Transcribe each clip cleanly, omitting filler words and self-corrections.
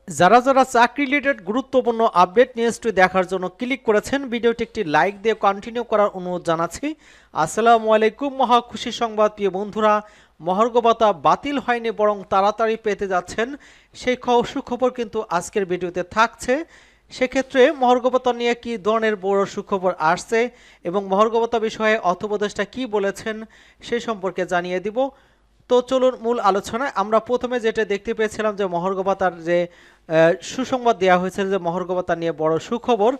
যারা চাকরি রিলেটেড গুরুত্বপূর্ণ আপডেট নিউজটি দেখার জন্য ক্লিক করেছেন, ভিডিওটি একটি লাইক দিয়ে কন্টিনিউ করার অনুরোধ জানাচ্ছি। আসসালামু আলাইকুম। মহা খুশি সংবাদ প্রিয় বন্ধুরা, মহার্ঘ ভাতা বাতিল হয়নি, বরং তাড়াতাড়ি পেতে যাচ্ছেন সেই সুখবর কিন্তু আজকের ভিডিওতে থাকছে। সেক্ষেত্রে মহার্ঘ ভাতা নিয়ে কি ধরনের বড় সুখবর আসছে এবং মহার্ঘ ভাতা বিষয়ে অর্থ উপদেষ্টা কি বলেছেন সে সম্পর্কে জানিয়ে দিব। তো চলুন মূল আলোচনায়। আমরা প্রথমে যেটা দেখতে পেয়েছিলাম যে মহার্ঘ ভাতার যে সুসংবাদ দেওয়া হয়েছে, যে মহার্ঘ ভাতা নিয়ে বড় সুখবর,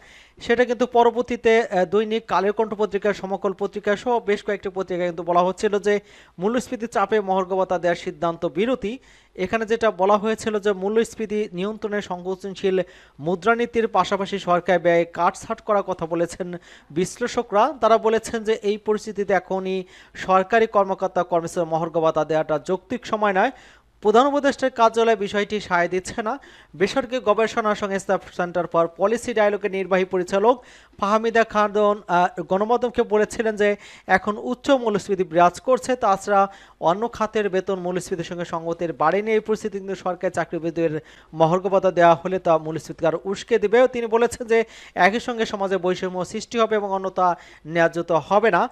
সেটা কিন্তু পরবর্তীতে দৈনিক কালের কণ্ঠ পত্রিকা, সমকল পত্রিকা সহ বেশ কয়েকটি পত্রিকা কিন্তু বলা হচ্ছিল যে মূল্যস্ফীতির চাপে মহার্ঘ ভাতা দেওয়ার সিদ্ধান্ত বিরতি। এখানে যেটা বলা হয়েছিল যে মূল্যস্ফীতি নিয়ন্ত্রণে সংবেদনশীল মুদ্রানীতির পাশাপাশি সরকার ব্যয় কাটছাঁট করার কথা বলেছেন বিশ্লেষকরা। তারা বলেছেন যে এই পরিস্থিতিতে এখনই সরকারি কর্মকর্তা কর্মচারী মহার্ঘ ভাতা দেওয়াটা যৌক্তিক সময় নয়। প্রধান উপদেষ্টার কার্যালয় বিষয়টি সায় দিচ্ছে না। বেসরকারি গবেষণা সংস্থা সেন্টার ফর পলিসি ডায়ালগের নির্বাহী পরিচালক ফাহমিদা খানন গণমাধ্যমকে বলেছিলেন যে এখন উচ্চ মূল্যস্ফীতি বিরাজ করছে, তাছাড়া অন্য খাতের বেতন মূল্যস্ফীতির সঙ্গে সঙ্গতির বাড়েনি। এই পরিস্থিতি কিন্তু সরকারি চাকরিজীবীদের মহার্ঘ ভাতা দেওয়া হলে তা মূল্যস্ফীতিকে আরও উস্কে দেবে। তিনি বলেছেন যে একই সঙ্গে সমাজে বৈষম্য সৃষ্টি হবে এবং অন্যতা ন্যায্যতা হবে না।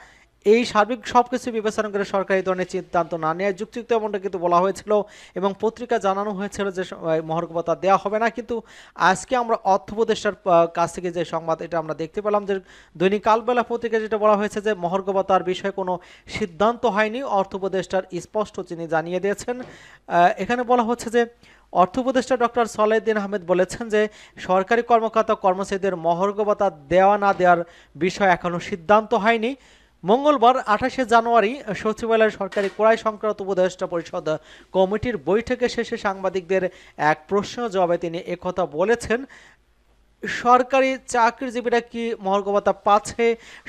এই সার্বিক সবকিছু বিবেচনা করে সরকারি ধরনের সিদ্ধান্ত না নেওয়া যুক্তিযুক্ত, এমনটা কিন্তু বলা হয়েছিল এবং পত্রিকা জানানো হয়েছিল যে মহার্ঘ ভাতা দেওয়া হবে না। কিন্তু আজকে আমরা অর্থ উপদেষ্টার কাছ থেকে যে সংবাদ এটা আমরা দেখতে পেলাম যে দৈনিক কালবেলা পত্রিকা যেটা বলা হয়েছে যে মহার্ঘ ভাতার বিষয়ে কোনো সিদ্ধান্ত হয়নি। অর্থ উপদেষ্টার স্পষ্ট তিনি জানিয়ে দিয়েছেন। এখানে বলা হচ্ছে যে অর্থ উপদেষ্টা ডক্টর সলাউদ্দিন আহমেদ বলেছেন যে সরকারি কর্মকর্তা কর্মচারীদের মহার্ঘ ভাতা দেওয়া না দেওয়ার বিষয়ে এখনও সিদ্ধান্ত হয়নি। মঙ্গলবার 28শে জানুয়ারি সচিবালয়ের সরকারি ক্রয় সংক্রান্ত উপদেষ্টা পরিষদ কমিটির বৈঠকে শেষে সাংবাদিকদের এক প্রশ্নের জবাবে তিনি একথা বলেছেন। সরকারি চাকরিজীবীরা কি মহার্ঘ ভাতা পাচ্ছে?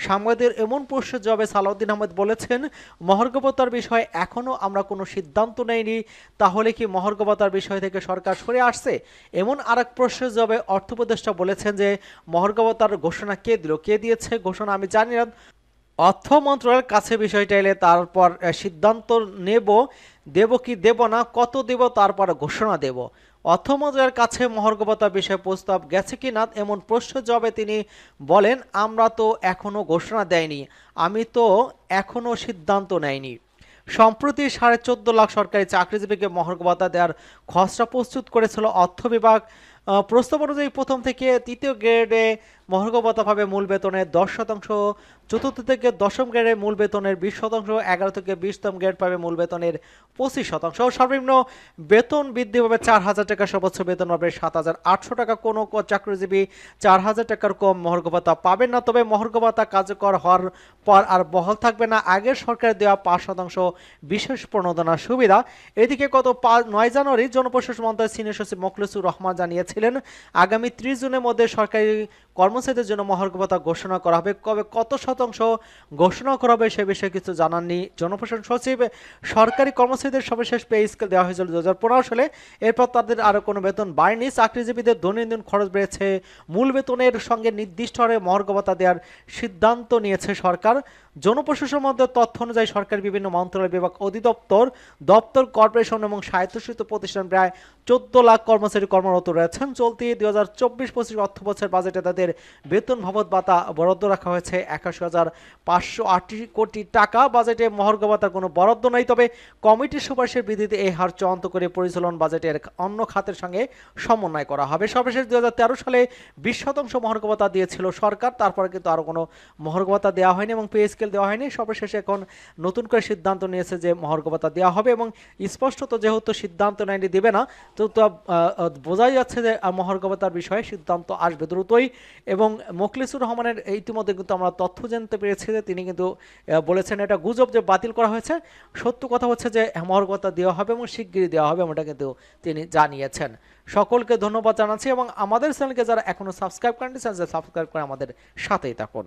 সাংবাদিকদের এমন প্রশ্নের জবাবে সালাউদ্দিন আহমেদ বলেছেন, মহার্ঘ ভাতার বিষয়ে এখনও আমরা কোনো সিদ্ধান্ত নেইনি। তাহলে কি মহার্ঘ ভাতার বিষয় থেকে সরকার সরে আসছে? এমন আরেক প্রশ্নের জবাবে অর্থ উপদেষ্টা বলেছেন যে মহার্ঘ ভাতার ঘোষণা কে দিল, কে দিয়েছে ঘোষণা আমি জানি না। অর্থ মন্ত্রণালয়ের কাছে বিষয়টা এলে তারপর সিদ্ধান্ত নেব, দেব কি দেব না, কত দেব তারপর ঘোষণা দেব। অর্থ মন্ত্রণালয়ের কাছে মহার্ঘ ভাতা বিষয়ে প্রস্তাব গেছে কি না এমন প্রশ্নের জবাবে তিনি বলেন, আমরা তো এখনো ঘোষণা দেয়নি, আমি তো এখনো সিদ্ধান্ত নেয়নি। সম্প্রতি 14.5 লাখ সরকারি চাকরিজীবীকে মহার্ঘ ভাতা দেওয়ার খসড়া প্রস্তুত করেছিল অর্থ বিভাগ। প্রস্তাব অনুযায়ী প্রথম থেকে তৃতীয় গ্রেডে মহার্ঘ ভাতা পাবে মূল বেতনের 10%, চতুর্থ থেকে দশম গ্রেডে মূল বেতনের 20%, 11 থেকে 20তম গ্রেড পাবে মূল বেতনের 25%। সর্বনিম্ন বেতন বৃদ্ধি পাবে 4,000 টাকা, সর্বোচ্চ বেতন পাবে 7,800 টাকা। কোনো চাকরিজীবী 4,000 টাকার কম মহার্ঘ ভাতা পাবেন না। তবে মহার্ঘ ভাতা কার্যকর হওয়ার পর আর বহাল থাকবে না আগের সরকারের দেওয়া 5% বিশেষ প্রণোদনা সুবিধা। এদিকে গত 9 জানুয়ারি জনপ্রশাসন মন্ত্রণালয়ের সিনিয়র সচিব মোখলেসুর রহমান জানিয়েছিলেন আগামী 30 জুনের মধ্যে সরকারি কর্মচারীদের জন্য মহার্ঘ ভাতা ঘোষণা করা হবে। কবে কত শতাংশ ঘোষণা করা হবে সে বিষয়ে কিছু জানাননি জনপ্রশাসন সচিব। সরকারি কর্মচারীদের সর্বশেষ পে স্কেল দেওয়া হয়েছিল 2015 সালে, এরপর তাদের আরও কোনো বেতন বাড়েনি। চাকরিজীবীদের দৈনন্দিন খরচ বেড়েছে, মূল বেতনের সঙ্গে নির্দিষ্ট হারে মহার্ঘ ভাতা দেওয়ার সিদ্ধান্ত নিয়েছে সরকার। জনপ্রশাসন মন্ত্রণালয়ের তথ্য অনুযায়ী সরকারের বিভিন্ন মন্ত্রণালয়, বিভাগ, অধিদপ্তর, দপ্তর, কর্পোরেশন এবং স্বায়ত্তশাসিত প্রতিষ্ঠান প্রায় 14 লাখ কর্মচারী কর্মরত রয়েছেন। চলতি 2024-25 অর্থ বছর বাজেটে তাদের বেতন ভাতা ভাতা বরাদ্দ রাখা হয়েছে 81,580 কোটি টাকা। বাজেটে মহার্ঘ ভাতার কোনো বরাদ্দ নাই, তবে কমিটির সুপারিশের ভিত্তিতে এই হার চূড়ান্ত করে পরিচালন বাজেটের অন্য খাতের সঙ্গে সমন্বয় করা হবে। সর্বশেষ 2013 সালে 20% মহার্ঘ ভাতা দিয়েছিল সরকার, তারপরে কিন্তু আরও কোনো মহার্ঘ ভাতা দেওয়া হয়নি এবং পে স্কেল দেওয়া হয়নি। সর্বশেষে এখন নতুন করে সিদ্ধান্ত নিয়েছে যে মহার্ঘ ভাতা দেওয়া হবে এবং স্পষ্টত যেহেতু সিদ্ধান্ত নেয়নি দেবে না, তো বোঝাই যাচ্ছে যে মহার্ঘ ভাতার বিষয়ে সিদ্ধান্ত আসবে দ্রুতই। এবং মোখলেসুর রহমানের ইতিমধ্যে কিন্তু আমরা তথ্য জানতে পেরেছি যে তিনি কিন্তু বলেছেন এটা গুজব যে বাতিল করা হয়েছে। সত্য কথা হচ্ছে যে মহার্ঘ ভাতা দেওয়া হবে এবং শিগগিরই দেওয়া হবে, এমনটা কিন্তু তিনি জানিয়েছেন। সকলকে ধন্যবাদ জানাচ্ছি এবং আমাদের চ্যানেলকে যারা এখনো সাবস্ক্রাইব করেননি চ্যানেলকে সাবস্ক্রাইব করে আমাদের সাথেই থাকুন।